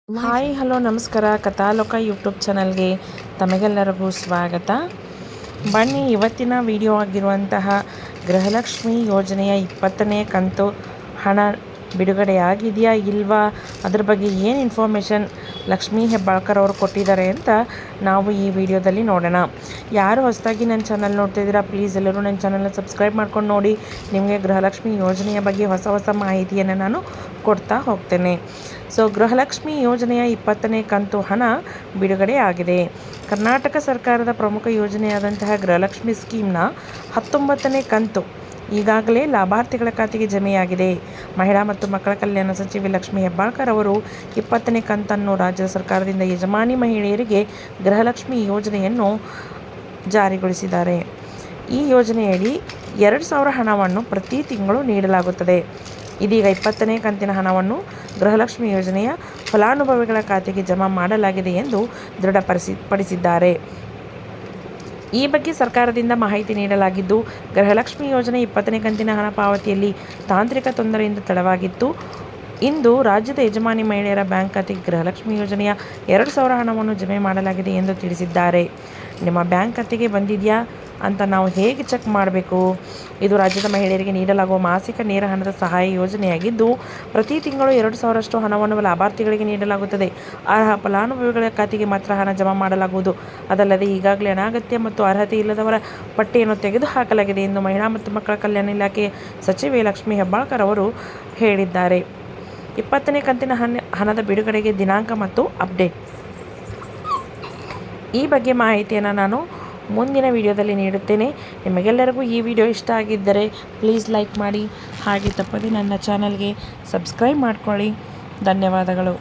Hi hello ನಮಸ್ಕಾರ ಕಥಾಲೋಕ YouTube ಚಾನಲ್ಗೆ ತಮಗೆಲ್ಲರಿಗೂ ಸ್ವಾಗತ. ಬನ್ನಿ ಇವತ್ತಿನ ವಿಡಿಯೋ ಆಗಿರುವಂತಹ ಗೃಹಲಕ್ಷ್ಮಿ ಯೋಜನೆಯ 20ನೇ ಕಂತು ಹಣ ಬಿಡುಗಡೆಯಾಗಿದೆಯಾ ಇಲ್ವಾ, ಅದ್ರ ಬಗ್ಗೆ ಏನು ಇನ್ಫಾರ್ಮೇಷನ್ ಲಕ್ಷ್ಮೀ ಹೆಬ್ಬಾಳ್ಕರ್ ಅವರು ಕೊಟ್ಟಿದ್ದಾರೆ ಅಂತ ನಾವು ಈ ವಿಡಿಯೋದಲ್ಲಿ ನೋಡೋಣ. ಯಾರು ಹೊಸದಾಗಿ ನನ್ನ ಚಾನಲ್ ನೋಡ್ತಿದ್ದೀರಾ ಪ್ಲೀಸ್ ಎಲ್ಲರೂ ನನ್ನ ಚಾನಲ್ನ ಸಬ್ಸ್ಕ್ರೈಬ್ ಮಾಡ್ಕೊಂಡು ನೋಡಿ. ನಿಮಗೆ ಗೃಹಲಕ್ಷ್ಮಿ ಯೋಜನೆಯ ಬಗ್ಗೆ ಹೊಸ ಮಾಹಿತಿಯನ್ನು ನಾನು ಕೊಡ್ತಾ ಹೋಗ್ತೇನೆ. ಸೊ ಗೃಹಲಕ್ಷ್ಮಿ ಯೋಜನೆಯ 20ನೇ ಕಂತು ಹಣ ಬಿಡುಗಡೆ ಆಗಿದೆ. ಕರ್ನಾಟಕ ಸರ್ಕಾರದ ಪ್ರಮುಖ ಯೋಜನೆಯಾದಂತಹ ಗೃಹಲಕ್ಷ್ಮಿ ಸ್ಕೀಮ್ನ 19ನೇ ಕಂತು ಈಗಾಗಲೇ ಲಾಭಾರ್ಥಿಗಳ ಖಾತೆಗೆ ಜಮೆಯಾಗಿದೆ. ಮಹಿಳಾ ಮತ್ತು ಮಕ್ಕಳ ಕಲ್ಯಾಣ ಸಚಿವೆ ಲಕ್ಷ್ಮೀ ಹೆಬ್ಬಾಳ್ಕರ್ ಅವರು 20ನೇ ಕಂತನ್ನು ರಾಜ್ಯ ಸರ್ಕಾರದಿಂದ ಯಜಮಾನಿ ಮಹಿಳೆಯರಿಗೆ ಗೃಹಲಕ್ಷ್ಮಿ ಯೋಜನೆಯನ್ನು ಜಾರಿಗೊಳಿಸಿದ್ದಾರೆ. ಈ ಯೋಜನೆಯಡಿ 2,000 ಹಣವನ್ನು ಪ್ರತಿ ತಿಂಗಳು ನೀಡಲಾಗುತ್ತದೆ. ಇದೀಗ 20ನೇ ಕಂತಿನ ಹಣವನ್ನು ಗೃಹಲಕ್ಷ್ಮಿ ಯೋಜನೆಯ ಫಲಾನುಭವಿಗಳ ಖಾತೆಗೆ ಜಮಾ ಮಾಡಲಾಗಿದೆ ಎಂದು ದೃಢಪಡಿಸಿದ್ದಾರೆ. ಈ ಬಗ್ಗೆ ಸರ್ಕಾರದಿಂದ ಮಾಹಿತಿ ನೀಡಲಾಗಿದ್ದು, ಗೃಹಲಕ್ಷ್ಮಿ ಯೋಜನೆ 20ನೇ ಕಂತಿನ ಹಣ ಪಾವತಿಯಲ್ಲಿ ತಾಂತ್ರಿಕ ತೊಂದರೆಯಿಂದ ತಡವಾಗಿತ್ತು. ಇಂದು ರಾಜ್ಯದ ಯಜಮಾನಿ ಮಹಿಳೆಯರ ಬ್ಯಾಂಕ್ ಖಾತೆಗೆ ಗೃಹಲಕ್ಷ್ಮಿ ಯೋಜನೆಯ 2,000 ಹಣವನ್ನು ಜಮೆ ಮಾಡಲಾಗಿದೆ ಎಂದು ತಿಳಿಸಿದ್ದಾರೆ. ನಿಮ್ಮ ಬ್ಯಾಂಕ್ ಖಾತೆಗೆ ಬಂದಿದೆಯಾ ಅಂತ ನಾವು ಹೇಗೆ ಚೆಕ್ ಮಾಡಬೇಕು? ಇದು ರಾಜ್ಯದ ಮಹಿಳೆಯರಿಗೆ ನೀಡಲಾಗುವ ಮಾಸಿಕ ನೇರ ಹಣದ ಸಹಾಯ ಯೋಜನೆಯಾಗಿದ್ದು, ಪ್ರತಿ ತಿಂಗಳು 2,000ರಷ್ಟು ಹಣವನ್ನು ಲಾಭಾರ್ಥಿಗಳಿಗೆ ನೀಡಲಾಗುತ್ತದೆ. ಅರ್ಹ ಫಲಾನುಭವಿಗಳ ಖಾತೆಗೆ ಮಾತ್ರ ಹಣ ಜಮಾ ಮಾಡಲಾಗುವುದು. ಅದಲ್ಲದೆ ಈಗಾಗಲೇ ಅನಗತ್ಯ ಮತ್ತು ಅರ್ಹತೆ ಇಲ್ಲದವರ ಪಟ್ಟಿಯನ್ನು ತೆಗೆದುಹಾಕಲಾಗಿದೆ ಎಂದು ಮಹಿಳಾ ಮತ್ತು ಮಕ್ಕಳ ಕಲ್ಯಾಣ ಇಲಾಖೆ ಸಚಿವೆ ಲಕ್ಷ್ಮೀ ಹೆಬ್ಬಾಳ್ಕರ್ ಅವರು ಹೇಳಿದ್ದಾರೆ. 20ನೇ ಕಂತಿನ ಹಣದ ಬಿಡುಗಡೆಗೆ ದಿನಾಂಕ ಮತ್ತು ಅಪ್ಡೇಟ್ ಈ ಬಗ್ಗೆ ಮಾಹಿತಿಯನ್ನು ನಾನು ಮುಂದಿನ ವಿಡಿಯೋದಲ್ಲಿ ನೀಡುತ್ತೇನೆ. ನಿಮಗೆಲ್ಲರಿಗೂ ಈ ವಿಡಿಯೋ ಇಷ್ಟ ಆಗಿದ್ದರೆ ಪ್ಲೀಸ್ ಲೈಕ್ ಮಾಡಿ, ಹಾಗೆ ತಪ್ಪದೆ ನನ್ನ ಚಾನಲ್ಗೆ ಸಬ್ಸ್ಕ್ರೈಬ್ ಮಾಡ್ಕೊಳ್ಳಿ. ಧನ್ಯವಾದಗಳು.